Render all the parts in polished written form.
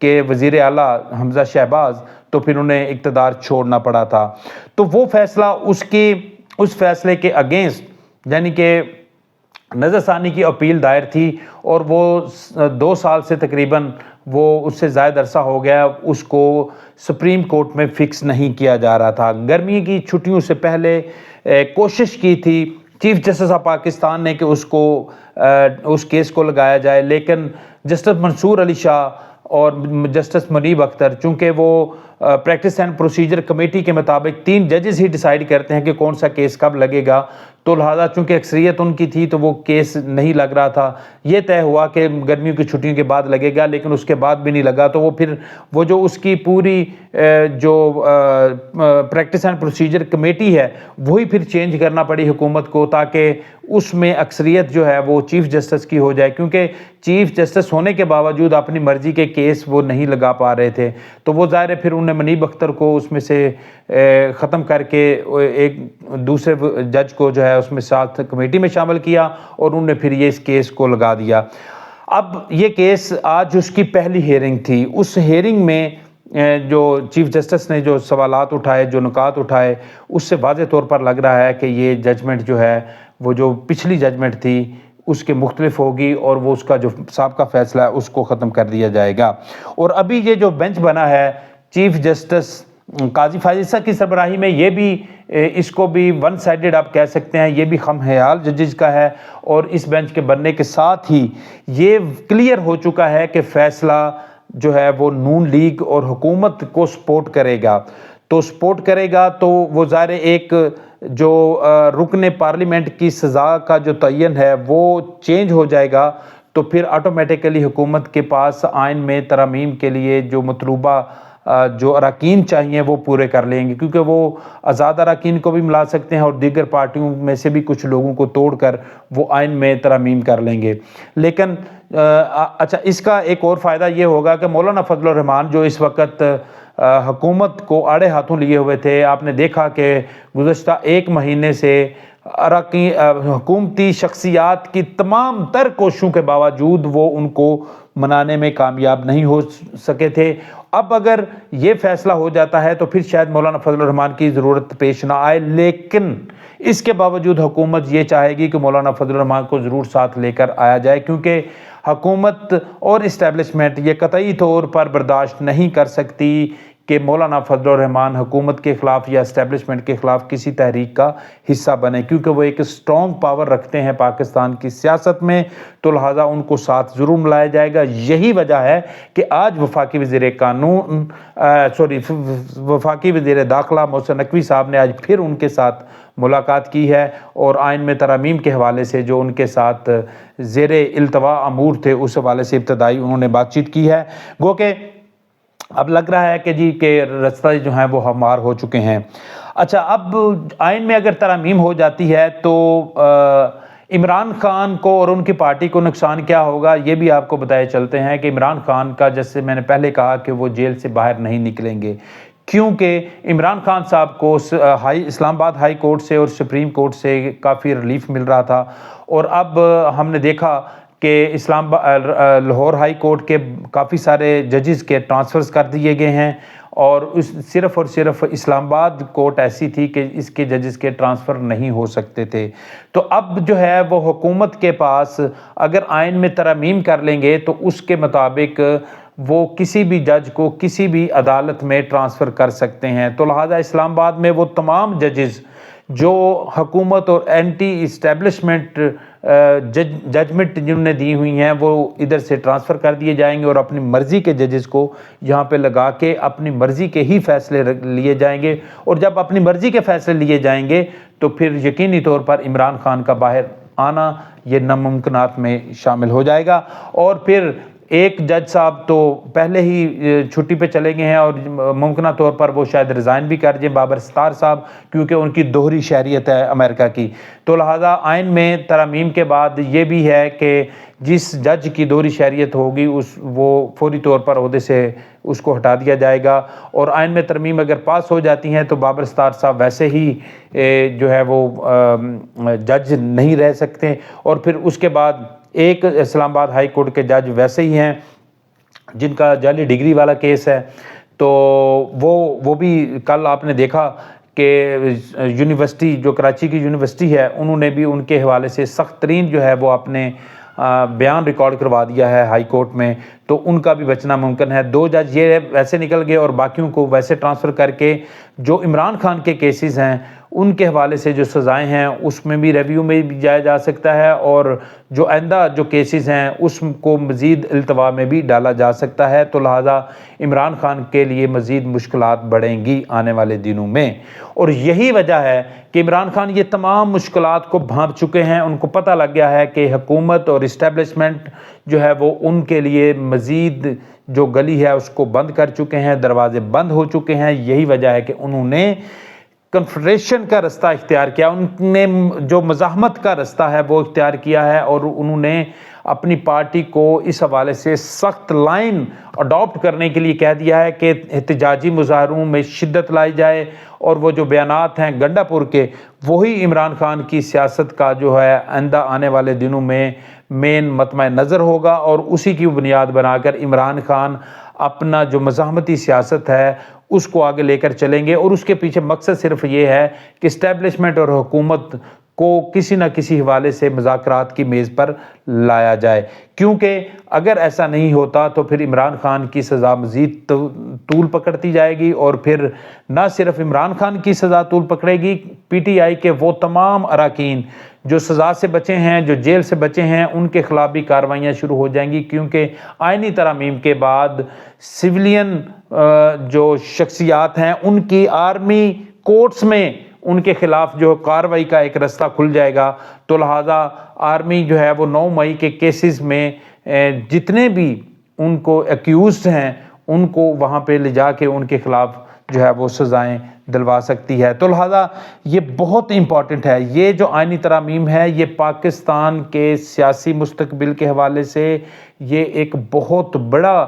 کہ وزیر اعلیٰ حمزہ شہباز، تو پھر انہیں اقتدار چھوڑنا پڑا تھا۔ تو وہ فیصلہ اس فیصلے کے اگینسٹ، یعنی کہ نظر ثانی کی اپیل دائر تھی، اور وہ 2 سال سے تقریباً وہ اس سے زائد عرصہ ہو گیا اس کو سپریم کورٹ میں فکس نہیں کیا جا رہا تھا۔ گرمی کی چھٹیوں سے پہلے کوشش کی تھی چیف جسٹس آف پاکستان نے کہ اس کیس کو لگایا جائے، لیکن جسٹس منصور علی شاہ اور جسٹس منیب اختر، چونکہ وہ پریکٹس اینڈ پروسیجر کمیٹی کے مطابق 3 ججز ہی ڈیسائیڈ کرتے ہیں کہ کون سا کیس کب لگے گا، تو لہٰذا چونکہ اکثریت ان کی تھی تو وہ کیس نہیں لگ رہا تھا۔ یہ طے ہوا کہ گرمیوں کی چھٹیوں کے بعد لگے گا، لیکن اس کے بعد بھی نہیں لگا، تو وہ جو اس کی پوری جو پریکٹس اینڈ پروسیجر کمیٹی ہے وہی پھر چینج کرنا پڑی حکومت کو، تاکہ اس میں اکثریت جو ہے وہ چیف جسٹس کی ہو جائے، کیونکہ چیف جسٹس ہونے کے باوجود اپنی مرضی کے کیس وہ نہیں لگا پا رہے تھے۔ تو وہ ظاہر ہے پھر انہوں نے منیب اختر کو اس میں سے ختم کر کے ایک دوسرے جج کو جو ہے اس میں ساتھ کمیٹی میں شامل کیا، اور انہوں نے پھر یہ اس کیس کو لگا دیا۔ اب یہ کیس آج اس کی پہلی ہیئرنگ تھی۔ اس ہیئرنگ میں جو چیف جسٹس نے جو سوالات اٹھائے، جو نکات اٹھائے، اس سے واضح طور پر لگ رہا ہے کہ یہ ججمنٹ جو ہے وہ جو پچھلی ججمنٹ تھی اس کے مختلف ہوگی، اور وہ اس کا جو سابقہ فیصلہ ہے اس کو ختم کر دیا جائے گا۔ اور ابھی یہ جو بینچ بنا ہے چیف جسٹس قاضی فائز عیسیٰ کی سربراہی میں، یہ بھی اس کو بھی ون سائیڈڈ آپ کہہ سکتے ہیں، یہ بھی خم خیال ججز کا ہے، اور اس بینچ کے بننے کے ساتھ ہی یہ کلیئر ہو چکا ہے کہ فیصلہ جو ہے وہ نون لیگ اور حکومت کو سپورٹ کرے گا۔ تو سپورٹ کرے گا تو وہ ظاہر ایک جو رکن پارلیمنٹ کی سزا کا جو تعین ہے وہ چینج ہو جائے گا، تو پھر آٹومیٹیکلی حکومت کے پاس آئین میں ترامیم کے لیے جو مطلوبہ جو اراکین چاہیے وہ پورے کر لیں گے، کیونکہ وہ آزاد اراکین کو بھی ملا سکتے ہیں اور دیگر پارٹیوں میں سے بھی کچھ لوگوں کو توڑ کر وہ آئین میں ترامیم کر لیں گے۔ لیکن اچھا، اس کا ایک اور فائدہ یہ ہوگا کہ مولانا فضل الرحمان جو اس وقت حکومت کو آڑے ہاتھوں لیے ہوئے تھے، آپ نے دیکھا کہ گزشتہ 1 مہینے سے حکومتی شخصیات کی تمام تر کوششوں کے باوجود وہ ان کو منانے میں کامیاب نہیں ہو سکے تھے۔ اب اگر یہ فیصلہ ہو جاتا ہے تو پھر شاید مولانا فضل الرحمان کی ضرورت پیش نہ آئے، لیکن اس کے باوجود حکومت یہ چاہے گی کہ مولانا فضل الرحمان کو ضرور ساتھ لے کر آیا جائے، کیونکہ حکومت اور اسٹیبلشمنٹ یہ قطعی طور پر برداشت نہیں کر سکتی کہ مولانا فضل الرحمان حکومت کے خلاف یا اسٹیبلشمنٹ کے خلاف کسی تحریک کا حصہ بنے، کیونکہ وہ ایک اسٹرانگ پاور رکھتے ہیں پاکستان کی سیاست میں، تو لہٰذا ان کو ساتھ ضرور ملایا جائے گا۔ یہی وجہ ہے کہ آج وفاقی وزیر داخلہ محسن نقوی صاحب نے آج پھر ان کے ساتھ ملاقات کی ہے، اور آئین میں ترامیم کے حوالے سے جو ان کے ساتھ زیر التوا امور تھے اس حوالے سے ابتدائی انہوں نے بات چیت کی ہے۔ گو کہ اب لگ رہا ہے کہ رستہ جو ہیں وہ ہموار ہو چکے ہیں۔ اچھا، اب آئین میں اگر ترامیم ہو جاتی ہے تو عمران خان کو اور ان کی پارٹی کو نقصان کیا ہوگا، یہ بھی آپ کو بتائے چلتے ہیں کہ عمران خان کا، جیسے میں نے پہلے کہا کہ وہ جیل سے باہر نہیں نکلیں گے، کیونکہ عمران خان صاحب کو اسلام آباد ہائی کورٹ سے اور سپریم کورٹ سے کافی ریلیف مل رہا تھا، اور اب ہم نے دیکھا کہ لاہور ہائی کورٹ کے کافی سارے ججز کے ٹرانسفرز کر دیے گئے ہیں، اور صرف اور صرف اسلام آباد کورٹ ایسی تھی کہ اس کے ججز کے ٹرانسفر نہیں ہو سکتے تھے۔ تو اب جو ہے وہ حکومت کے پاس اگر آئین میں ترامیم کر لیں گے تو اس کے مطابق وہ کسی بھی جج کو کسی بھی عدالت میں ٹرانسفر کر سکتے ہیں، تو لہٰذا اسلام آباد میں وہ تمام ججز جو حکومت اور اینٹی اسٹیبلشمنٹ ججمنٹ جنہوں نے دی ہوئی ہیں وہ ادھر سے ٹرانسفر کر دیے جائیں گے، اور اپنی مرضی کے ججز کو یہاں پہ لگا کے اپنی مرضی کے ہی فیصلے لیے جائیں گے، اور جب اپنی مرضی کے فیصلے لیے جائیں گے تو پھر یقینی طور پر عمران خان کا باہر آنا یہ ناممکنات میں شامل ہو جائے گا۔ اور پھر ایک جج صاحب تو پہلے ہی چھٹی پہ چلے گئے ہیں، اور ممکنہ طور پر وہ شاید ریزائن بھی کر جائیں، بابر ستار صاحب، کیونکہ ان کی دوہری شہریت ہے امریکہ کی۔ تو لہٰذا آئین میں ترامیم کے بعد یہ بھی ہے کہ جس جج کی دوہری شہریت ہوگی وہ فوری طور پر عہدے سے اس کو ہٹا دیا جائے گا، اور آئین میں ترمیم اگر پاس ہو جاتی ہیں تو بابر ستار صاحب ویسے ہی جو ہے وہ جج نہیں رہ سکتے، اور پھر اس کے بعد ایک اسلام آباد ہائی کورٹ کے جج ویسے ہی ہیں جن کا جعلی ڈگری والا کیس ہے، تو وہ بھی کل آپ نے دیکھا کہ یونیورسٹی جو کراچی کی یونیورسٹی ہے، انہوں نے بھی ان کے حوالے سے سخت ترین جو ہے وہ اپنے بیان ریکارڈ کروا دیا ہے ہائی کورٹ میں، تو ان کا بھی بچنا ممکن ہے۔ 2 جج یہ ویسے نکل گئے اور باقیوں کو ویسے ٹرانسفر کر کے جو عمران خان کے کیسز ہیں ان کے حوالے سے جو سزائیں ہیں اس میں بھی ریویو میں بھی جایا جا سکتا ہے، اور جو آئندہ جو کیسز ہیں اس کو مزید التوا میں بھی ڈالا جا سکتا ہے، تو لہٰذا عمران خان کے لیے مزید مشکلات بڑھیں گی آنے والے دنوں میں۔ اور یہی وجہ ہے کہ عمران خان یہ تمام مشکلات کو بھانپ چکے ہیں، ان کو پتہ لگ گیا ہے کہ حکومت اور اسٹیبلشمنٹ جو ہے وہ ان کے لیے مزید جو گلی ہے اس کو بند کر چکے ہیں، دروازے بند ہو چکے ہیں۔ یہی وجہ ہے کہ انہوں نے کنفیڈریشن کا رستہ اختیار کیا، ان نے جو مزاحمت کا رستہ ہے وہ اختیار کیا ہے، اور انہوں نے اپنی پارٹی کو اس حوالے سے سخت لائن اڈاپٹ کرنے کے لیے کہہ دیا ہے کہ احتجاجی مظاہروں میں شدت لائی جائے، اور وہ جو بیانات ہیں گنڈا پور کے، وہی عمران خان کی سیاست کا جو ہے آئندہ آنے والے دنوں میں مین مطمع نظر ہوگا، اور اسی کی بنیاد بنا کر عمران خان اپنا جو مزاحمتی سیاست ہے اس کو آگے لے کر چلیں گے، اور اس کے پیچھے مقصد صرف یہ ہے کہ اسٹیبلشمنٹ اور حکومت کو کسی نہ کسی حوالے سے مذاکرات کی میز پر لایا جائے، کیونکہ اگر ایسا نہیں ہوتا تو پھر عمران خان کی سزا مزید طول پکڑتی جائے گی، اور پھر نہ صرف عمران خان کی سزا طول پکڑے گی، پی ٹی آئی کے وہ تمام اراکین جو سزا سے بچے ہیں، جو جیل سے بچے ہیں، ان کے خلاف بھی کارروائیاں شروع ہو جائیں گی، کیونکہ آئینی ترامیم کے بعد سویلین جو شخصیات ہیں ان کی آرمی کورٹس میں ان کے خلاف جو کارروائی کا ایک رستہ کھل جائے گا، تو لہٰذا آرمی جو ہے وہ 9 مئی کے کیسز میں جتنے بھی ان کو ایکیوزڈ ہیں ان کو وہاں پہ لے جا کے ان کے خلاف جو ہے وہ سزائیں دلوا سکتی ہے۔ تو لہٰذا یہ بہت امپورٹنٹ ہے، یہ جو آئینی ترامیم ہے یہ پاکستان کے سیاسی مستقبل کے حوالے سے یہ ایک بہت بڑا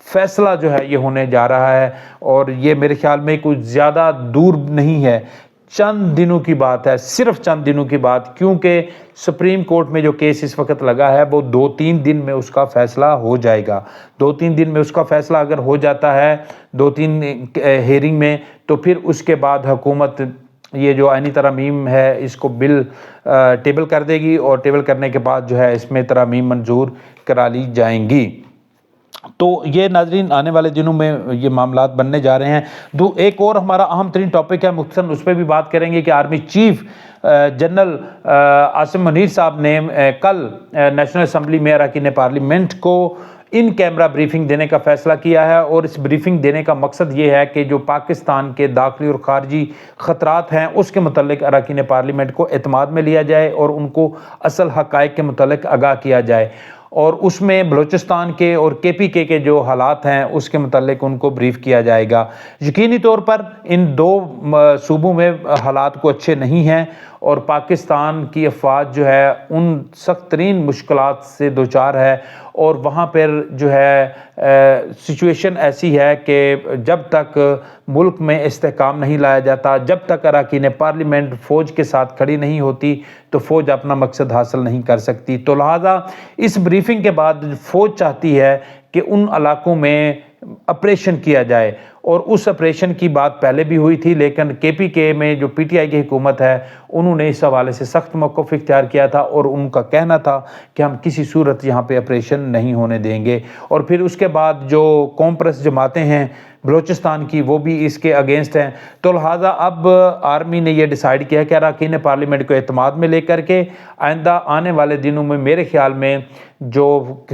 فیصلہ جو ہے یہ ہونے جا رہا ہے، اور یہ میرے خیال میں کوئی زیادہ دور نہیں ہے، چند دنوں کی بات ہے، صرف چند دنوں کی بات، کیونکہ سپریم کورٹ میں جو کیس اس وقت لگا ہے وہ 2-3 دن میں اس کا فیصلہ ہو جائے گا۔ 2-3 دن میں اس کا فیصلہ اگر ہو جاتا ہے 2-3 ہیئرنگ میں، تو پھر اس کے بعد حکومت یہ جو آئینی ترامیم ہے اس کو بل ٹیبل کر دے گی، اور ٹیبل کرنے کے بعد جو ہے اس میں ترامیم منظور کرا لی جائیں گی۔ تو یہ ناظرین آنے والے دنوں میں یہ معاملات بننے جا رہے ہیں۔ ایک اور ہمارا اہم ترین ٹاپک ہے، مختصراً اس پہ بھی بات کریں گے کہ army chief general Asim Munir صاحب نے کل نیشنل اسمبلی میں اراکین پارلیمنٹ کو ان کیمرہ بریفنگ دینے کا فیصلہ کیا ہے، اور اس بریفنگ دینے کا مقصد یہ ہے کہ جو پاکستان کے داخلی اور خارجی خطرات ہیں اس کے متعلق اراکین پارلیمنٹ کو اعتماد میں لیا جائے، اور ان کو اصل حقائق کے متعلق آگاہ کیا جائے، اور اس میں بلوچستان کے اور کے پی کے جو حالات ہیں اس کے متعلق ان کو بریف کیا جائے گا۔ یقینی طور پر ان 2 صوبوں میں حالات کو اچھے نہیں ہیں، اور پاکستان کی افواج جو ہے ان سخت ترین مشکلات سے دوچار ہے، اور وہاں پر جو ہے سچویشن ایسی ہے کہ جب تک ملک میں استحکام نہیں لایا جاتا، جب تک اراکین پارلیمنٹ فوج کے ساتھ کھڑی نہیں ہوتی تو فوج اپنا مقصد حاصل نہیں کر سکتی۔ تو لہٰذا اس بریفنگ کے بعد فوج چاہتی ہے کہ ان علاقوں میں آپریشن کیا جائے، اور اس آپریشن کی بات پہلے بھی ہوئی تھی، لیکن کے پی کے میں جو پی ٹی آئی کی حکومت ہے انہوں نے اس حوالے سے سخت موقف اختیار کیا تھا، اور ان کا کہنا تھا کہ ہم کسی صورت یہاں پہ آپریشن نہیں ہونے دیں گے۔ اور پھر اس کے بعد جو قوم پرست جماعتیں ہیں بلوچستان کی وہ بھی اس کے اگینسٹ ہیں، تو لہٰذا اب آرمی نے یہ ڈیسائیڈ کیا کہ اراکین پارلیمنٹ کو اعتماد میں لے کر کے آئندہ آنے والے دنوں میں میرے خیال میں جو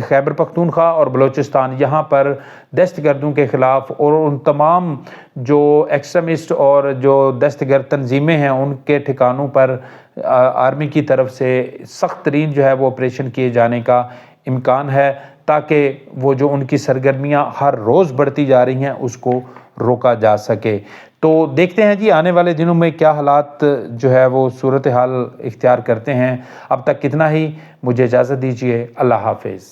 خیبر پختونخوا اور بلوچستان یہاں پر دہشت گردوں کے خلاف اور ان تمام جو ایکسٹریمسٹ اور جو دہشت گرد تنظیمیں ہیں ان کے ٹھکانوں پر آرمی کی طرف سے سخت ترین جو ہے وہ آپریشن کیے جانے کا امکان ہے، تاکہ وہ جو ان کی سرگرمیاں ہر روز بڑھتی جا رہی ہیں اس کو روکا جا سکے۔ تو دیکھتے ہیں جی آنے والے دنوں میں کیا حالات جو ہے وہ صورتحال اختیار کرتے ہیں۔ اب تک کتنا ہی، مجھے اجازت دیجیے، اللہ حافظ۔